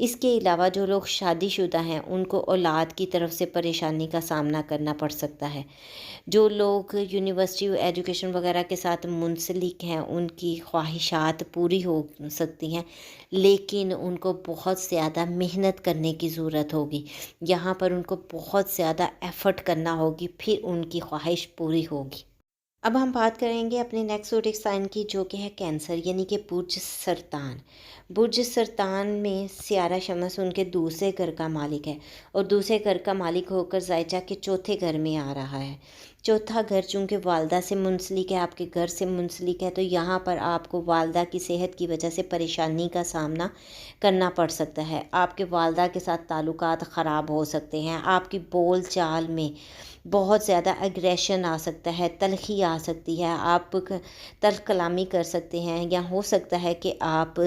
اس کے علاوہ جو لوگ شادی شدہ ہیں ان کو اولاد کی طرف سے پریشانی کا سامنا کرنا پڑ سکتا ہے۔ جو لوگ یونیورسٹی ایجوکیشن وغیرہ کے ساتھ منسلک ہیں ان کی خواہشات پوری ہو سکتی ہیں، لیکن ان کو بہت زیادہ محنت کرنے کی ضرورت ہوگی۔ یہاں پر ان کو بہت زیادہ ایفرٹ کرنا ہوگی، پھر ان کی خواہش پوری ہوگی۔ اب ہم بات کریں گے اپنے نیکسٹ زوڈک سائن کی، جو کہ ہے کینسر، یعنی کہ برج سرطان۔ برج سرطان میں سیارہ شمس ان کے دوسرے گھر کا مالک ہے، اور دوسرے گھر کا مالک ہو کر زائچہ کے چوتھے گھر میں آ رہا ہے۔ چوتھا گھر چونکہ والدہ سے منسلک ہے، آپ کے گھر سے منسلک ہے، تو یہاں پر آپ کو والدہ کی صحت کی وجہ سے پریشانی کا سامنا کرنا پڑ سکتا ہے۔ آپ کے والدہ کے ساتھ تعلقات خراب ہو سکتے ہیں، آپ کی بول چال میں بہت زیادہ اگریشن آ سکتا ہے، تلخی آ سکتی ہے، آپ تلخ کلامی کر سکتے ہیں، یا ہو سکتا ہے کہ آپ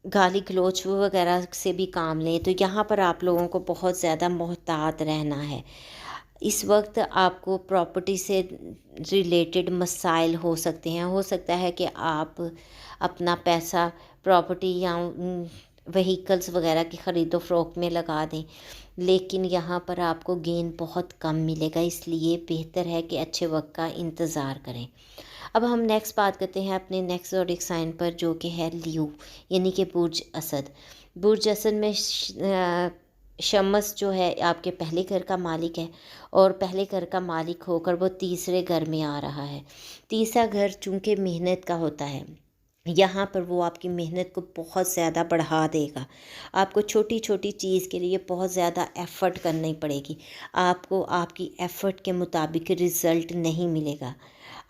گالی گلوچ وغیرہ سے بھی کام لیں۔ تو یہاں پر آپ لوگوں کو بہت زیادہ محتاط رہنا ہے۔ اس وقت آپ کو پراپرٹی سے ریلیٹڈ مسائل ہو سکتے ہیں، ہو سکتا ہے کہ آپ اپنا پیسہ پراپرٹی یا وہیکلز وغیرہ کی خرید و فروخت میں لگا دیں، لیکن یہاں پر آپ کو گین بہت کم ملے گا، اس لیے بہتر ہے کہ اچھے وقت کا انتظار کریں۔ اب ہم نیکسٹ بات کرتے ہیں اپنے نیکسٹ زوڈک سائن پر، جو کہ ہے لیو، یعنی کہ برج اسد۔ برج اسد میں شمس جو ہے آپ کے پہلے گھر کا مالک ہے، اور پہلے گھر کا مالک ہو کر وہ تیسرے گھر میں آ رہا ہے۔ تیسرا گھر چونکہ محنت کا ہوتا ہے، یہاں پر وہ آپ کی محنت کو بہت زیادہ بڑھا دے گا۔ آپ کو چھوٹی چھوٹی چیز کے لیے بہت زیادہ ایفرٹ کرنی پڑے گی، آپ کو آپ کی ایفرٹ کے مطابق رزلٹ نہیں ملے گا۔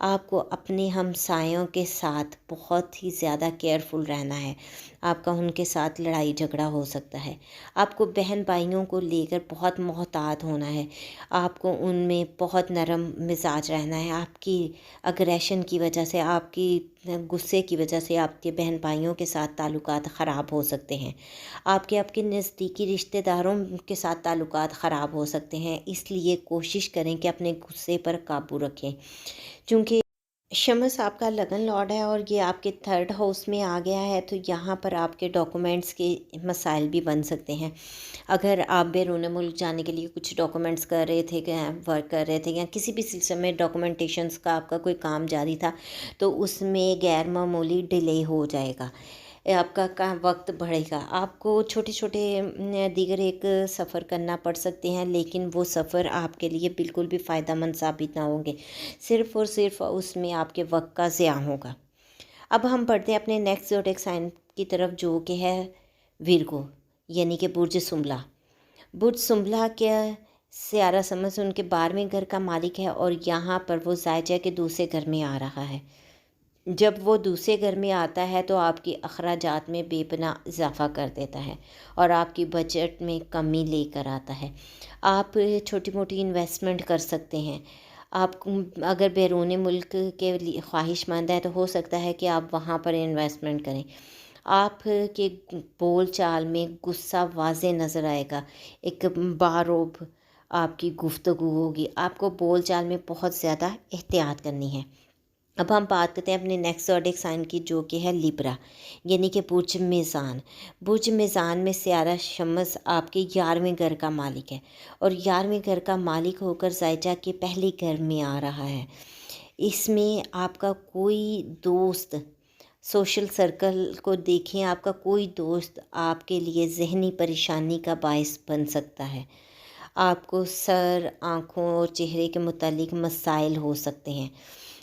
آپ کو اپنے ہمسایوں کے ساتھ بہت ہی زیادہ کیئرفل رہنا ہے، آپ کا ان کے ساتھ لڑائی جھگڑا ہو سکتا ہے۔ آپ کو بہن بھائیوں کو لے کر بہت محتاط ہونا ہے، آپ کو ان میں بہت نرم مزاج رہنا ہے۔ آپ کی اگریشن کی وجہ سے، آپ کی غصے کی وجہ سے آپ کے بہن بھائیوں کے ساتھ تعلقات خراب ہو سکتے ہیں، آپ کے نزدیکی رشتہ داروں کے ساتھ تعلقات خراب ہو سکتے ہیں۔ اس لیے کوشش کریں کہ اپنے غصے پر قابو رکھیں، چونکہ شمس آپ کا لگن لارڈ ہے اور یہ آپ کے تھرڈ ہاؤس میں آ گیا ہے، تو یہاں پر آپ کے ڈاکومنٹس کے مسائل بھی بن سکتے ہیں۔ اگر آپ بیرون ملک جانے کے لیے کچھ ڈاکومنٹس کر رہے تھے، ورک کر رہے تھے، یا کسی بھی سلسلے میں ڈاکومنٹیشنس کا آپ کا کوئی کام جاری تھا، تو اس میں غیر معمولی ڈیلے ہو جائے گا، آپ کا وقت بڑھے گا۔ آپ کو چھوٹے چھوٹے دیگر ایک سفر کرنا پڑ سکتے ہیں، لیکن وہ سفر آپ کے لیے بالکل بھی فائدہ مند ثابت نہ ہوں گے، صرف اور صرف اس میں آپ کے وقت کا ضیاع ہوگا۔ اب ہم بڑھتے ہیں اپنے نیکسٹ زوڈک سائن کی طرف، جو کہ ہے ویرگو، یعنی کہ برج سنبلہ۔ برج سنبلہ کے سیارہ شمس ان کے 12ویں گھر کا مالک ہے، اور یہاں پر وہ زائچہ کے دوسرے گھر میں آ رہا ہے۔ جب وہ دوسرے گھر میں آتا ہے تو آپ کی اخراجات میں بے پناہ اضافہ کر دیتا ہے، اور آپ کی بجٹ میں کمی لے کر آتا ہے۔ آپ چھوٹی موٹی انویسٹمنٹ کر سکتے ہیں۔ آپ اگر بیرون ملک کے لیے خواہش مند ہے تو ہو سکتا ہے کہ آپ وہاں پر انویسٹمنٹ کریں۔ آپ کے بول چال میں غصہ واضح نظر آئے گا، ایک باروب آپ کی گفتگو ہوگی، آپ کو بول چال میں بہت زیادہ احتیاط کرنی ہے۔ اب ہم بات کرتے ہیں اپنے نیکسٹ زوڈک سائن کی، جو کہ ہے لیبرا، یعنی کہ برج میزان۔ برج میزان میں سیارہ شمس آپ کے 11ویں گھر کا مالک ہے، اور 11ویں گھر کا مالک ہو کر زائچہ کے پہلے گھر میں آ رہا ہے۔ اس میں آپ کا کوئی دوست، سوشل سرکل کو دیکھیں، آپ کا کوئی دوست آپ کے لیے ذہنی پریشانی کا باعث بن سکتا ہے۔ آپ کو سر، آنکھوں اور چہرے کے متعلق مسائل ہو سکتے ہیں۔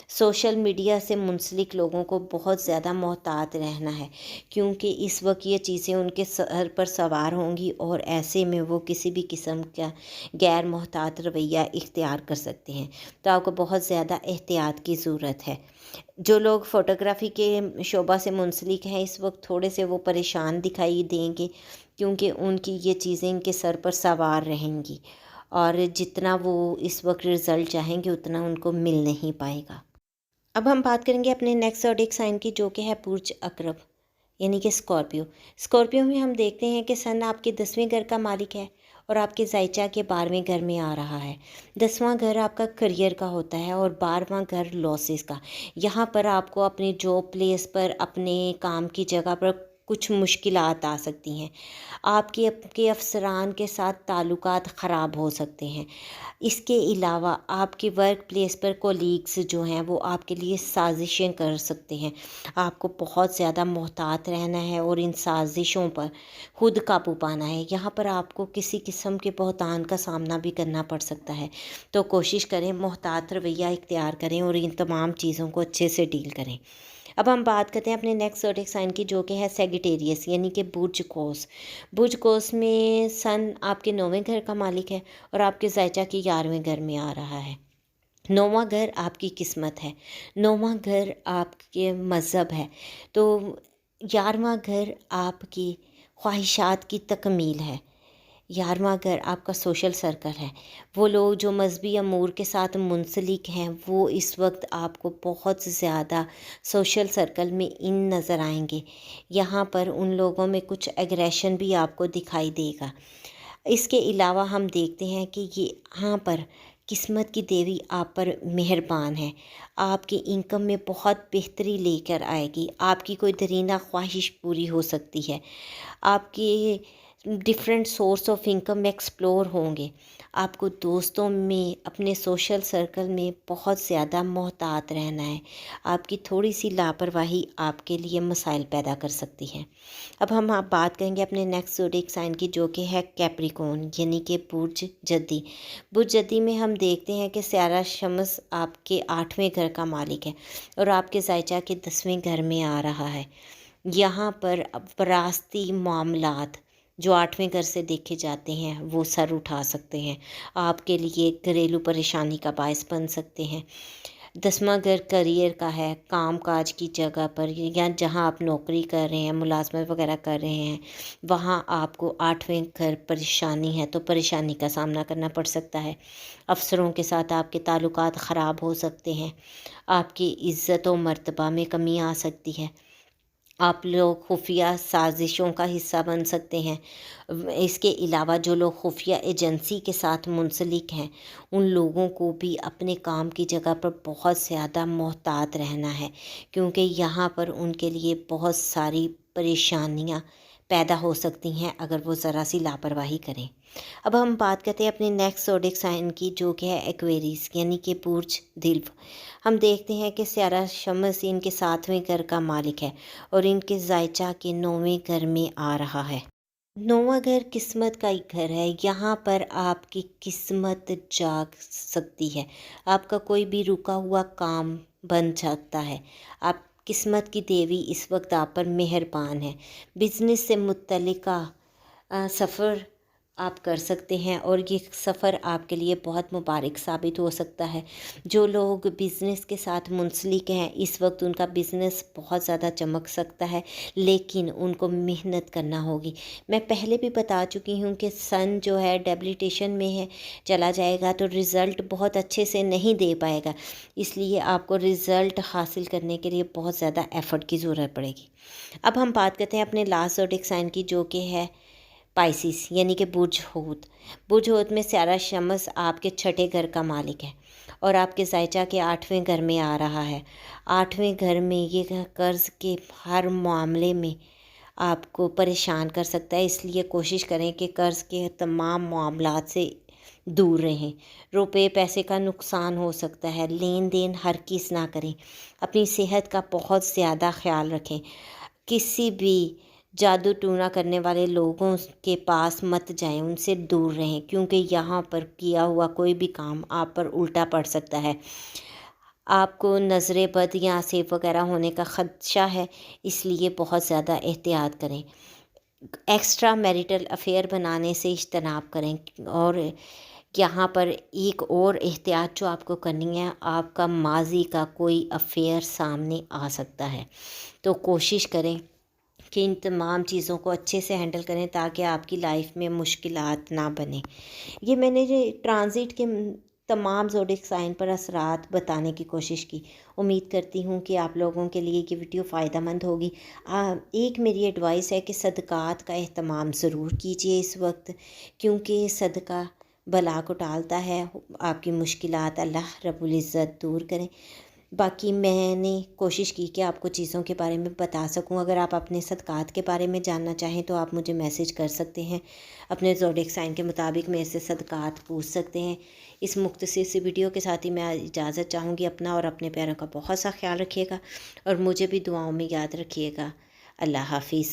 سوشل میڈیا سے منسلک لوگوں کو بہت زیادہ محتاط رہنا ہے، کیونکہ اس وقت یہ چیزیں ان کے سر پر سوار ہوں گی، اور ایسے میں وہ کسی بھی قسم کا غیر محتاط رویہ اختیار کر سکتے ہیں، تو آپ کو بہت زیادہ احتیاط کی ضرورت ہے۔ جو لوگ فوٹوگرافی کے شعبہ سے منسلک ہیں، اس وقت تھوڑے سے وہ پریشان دکھائی دیں گے، کیونکہ ان کی یہ چیزیں ان کے سر پر سوار رہیں گی، اور جتنا وہ اس وقت رزلٹ چاہیں گے اتنا ان کو مل نہیں پائے گا۔ اب ہم بات کریں گے اپنے نیکسٹ زوڈک سائن کی، جو کہ ہے برج عقرب، یعنی کہ اسکارپیو۔ اسکارپیو میں ہم دیکھتے ہیں کہ سن آپ کے 10ویں گھر کا مالک ہے، اور آپ کے زائچہ کے 12ویں گھر میں آ رہا ہے۔ 10واں گھر آپ کا کریئر کا ہوتا ہے، اور 12واں گھر لاسز کا۔ یہاں پر آپ کو اپنے جاب پلیس پر، اپنے کام کی جگہ پر کچھ مشکلات آ سکتی ہیں، آپ کے افسران کے ساتھ تعلقات خراب ہو سکتے ہیں۔ اس کے علاوہ آپ کے ورک پلیس پر کولیگز جو ہیں وہ آپ کے لیے سازشیں کر سکتے ہیں، آپ کو بہت زیادہ محتاط رہنا ہے اور ان سازشوں پر خود قابو پانا ہے۔ یہاں پر آپ کو کسی قسم کے بہتان کا سامنا بھی کرنا پڑ سکتا ہے، تو کوشش کریں محتاط رویہ اختیار کریں اور ان تمام چیزوں کو اچھے سے ڈیل کریں۔ اب ہم بات کرتے ہیں اپنے نیکسٹ زوڈیک سائن کی، جو کہ ہے سیگیٹیریس یعنی کہ برج قوس۔ برج قوس میں سن آپ کے 9ویں گھر کا مالک ہے اور آپ کے زائچہ کے 11ویں گھر میں آ رہا ہے۔ 9واں گھر آپ کی قسمت ہے، 9واں گھر آپ کے مذہب ہے، تو 11واں گھر آپ کی خواہشات کی تکمیل ہے، 11واں گھر آپ کا سوشل سرکل ہے۔ وہ لوگ جو مذہبی امور کے ساتھ منسلک ہیں وہ اس وقت آپ کو بہت زیادہ سوشل سرکل میں ان نظر آئیں گے۔ یہاں پر ان لوگوں میں کچھ ایگریشن بھی آپ کو دکھائی دے گا۔ اس کے علاوہ ہم دیکھتے ہیں کہ یہاں پر قسمت کی دیوی آپ پر مہربان ہے، آپ کی انکم میں بہت بہتری لے کر آئے گی، آپ کی کوئی درینہ خواہش پوری ہو سکتی ہے، آپ کے different source of income explore ہوں گے۔ آپ کو دوستوں میں اپنے سوشل سرکل میں بہت زیادہ محتاط رہنا ہے، آپ کی تھوڑی سی لاپرواہی آپ کے لیے مسائل پیدا کر سکتی ہے۔ اب ہم آپ بات کریں گے اپنے نیکسٹ زوڈیک سائن کی، جو کہ ہے کیپریکون یعنی کہ برج جدی۔ برج جدی میں ہم دیکھتے ہیں کہ سیارہ شمس آپ کے 8ویں گھر کا مالک ہے اور آپ کے زائچہ کے 10ویں گھر میں آ رہا ہے۔ یہاں پر وراثتی معاملات جو 8ویں گھر سے دیکھے جاتے ہیں وہ سر اٹھا سکتے ہیں، آپ کے لیے گھریلو پریشانی کا باعث بن سکتے ہیں۔ 10واں گھر کریئر کا ہے، کام کاج کی جگہ پر یا جہاں آپ نوکری کر رہے ہیں، ملازمت وغیرہ کر رہے ہیں، وہاں آپ کو 8ویں گھر پریشانی ہے تو پریشانی کا سامنا کرنا پڑ سکتا ہے۔ افسروں کے ساتھ آپ کے تعلقات خراب ہو سکتے ہیں، آپ کی عزت و مرتبہ میں کمی آ سکتی ہے، آپ لوگ خفیہ سازشوں کا حصہ بن سکتے ہیں۔ اس کے علاوہ جو لوگ خفیہ ایجنسی کے ساتھ منسلک ہیں ان لوگوں کو بھی اپنے کام کی جگہ پر بہت زیادہ محتاط رہنا ہے، کیونکہ یہاں پر ان کے لیے بہت ساری پریشانیاں پیدا ہو سکتی ہیں اگر وہ ذرا سی لاپرواہی کریں۔ اب ہم بات کرتے ہیں اپنے نیکسٹ زوڈیک سائن کی، جو کہ ہے ایکویریس یعنی کہ برج دلو۔ ہم دیکھتے ہیں کہ سیارہ شمس ان کے 7ویں گھر کا مالک ہے اور ان کے زائچہ کے 9ویں گھر میں آ رہا ہے۔ 9واں گھر قسمت کا ایک گھر ہے، یہاں پر آپ کی قسمت جاگ سکتی ہے، آپ کا کوئی بھی رکا ہوا کام بن سکتا ہے، آپ قسمت کی دیوی اس وقت آپ پر مہربان ہے۔ بزنس سے متعلقہ سفر آپ کر سکتے ہیں اور یہ سفر آپ کے لیے بہت مبارک ثابت ہو سکتا ہے۔ جو لوگ بزنس کے ساتھ منسلک ہیں اس وقت ان کا بزنس بہت زیادہ چمک سکتا ہے، لیکن ان کو محنت کرنا ہوگی۔ میں پہلے بھی بتا چکی ہوں کہ سن جو ہے ڈیبلیٹیشن میں ہے، چلا جائے گا تو رزلٹ بہت اچھے سے نہیں دے پائے گا، اس لیے آپ کو رزلٹ حاصل کرنے کے لیے بہت زیادہ ایفرٹ کی ضرورت پڑے گی۔ اب ہم بات کرتے ہیں اپنے لاسٹ زوڈیک سائن کی، جو کہ ہے پائسیس یعنی کہ برج حوت۔ برج حوت میں سیارہ شمس آپ کے 6ٹھے گھر کا مالک ہے اور آپ کے زائچہ کے 8ویں گھر میں آ رہا ہے۔ 8ویں گھر میں یہ قرض کے ہر معاملے میں آپ کو پریشان کر سکتا ہے، اس لیے کوشش کریں کہ قرض کے تمام معاملات سے دور رہیں۔ روپے پیسے کا نقصان ہو سکتا ہے، لین دین ہرگز نہ کریں، اپنی صحت کا بہت زیادہ خیال رکھیں، کسی بھی جادو ٹونا کرنے والے لوگوں کے پاس مت جائیں، ان سے دور رہیں، کیونکہ یہاں پر کیا ہوا کوئی بھی کام آپ پر الٹا پڑ سکتا ہے۔ آپ کو نظر بد یا سیف وغیرہ ہونے کا خدشہ ہے، اس لیے بہت زیادہ احتیاط کریں۔ ایکسٹرا میریٹل افیئر بنانے سے اجتناب کریں، اور یہاں پر ایک اور احتیاط جو آپ کو کرنی ہے، آپ کا ماضی کا کوئی افیئر سامنے آ سکتا ہے، تو کوشش کریں کہ ان تمام چیزوں کو اچھے سے ہینڈل کریں تاکہ آپ کی لائف میں مشکلات نہ بنیں۔ یہ میں نے یہ ٹرانزٹ کے تمام زوڈیک سائن پر اثرات بتانے کی کوشش کی، امید کرتی ہوں کہ آپ لوگوں کے لیے یہ ویڈیو فائدہ مند ہوگی۔ ایک میری ایڈوائس ہے کہ صدقات کا اہتمام ضرور کیجیے اس وقت، کیونکہ صدقہ بلا کو ٹالتا ہے، آپ کی مشکلات اللہ رب العزت دور کریں۔ باقی میں نے کوشش کی کہ آپ کو چیزوں کے بارے میں بتا سکوں. اگر آپ اپنے صدقات کے بارے میں جاننا چاہیں تو آپ مجھے میسیج کر سکتے ہیں. اپنے زوڈیک سائن کے مطابق میرے سے صدقات پوچھ سکتے ہیں. اس مختصر سی ویڈیو کے ساتھ ہی میں اجازت چاہوں گی. اپنا اور اپنے پیاروں کا بہت سا خیال رکھیے گا اور مجھے بھی دعاؤں میں یاد رکھیے گا. اللہ حافظ.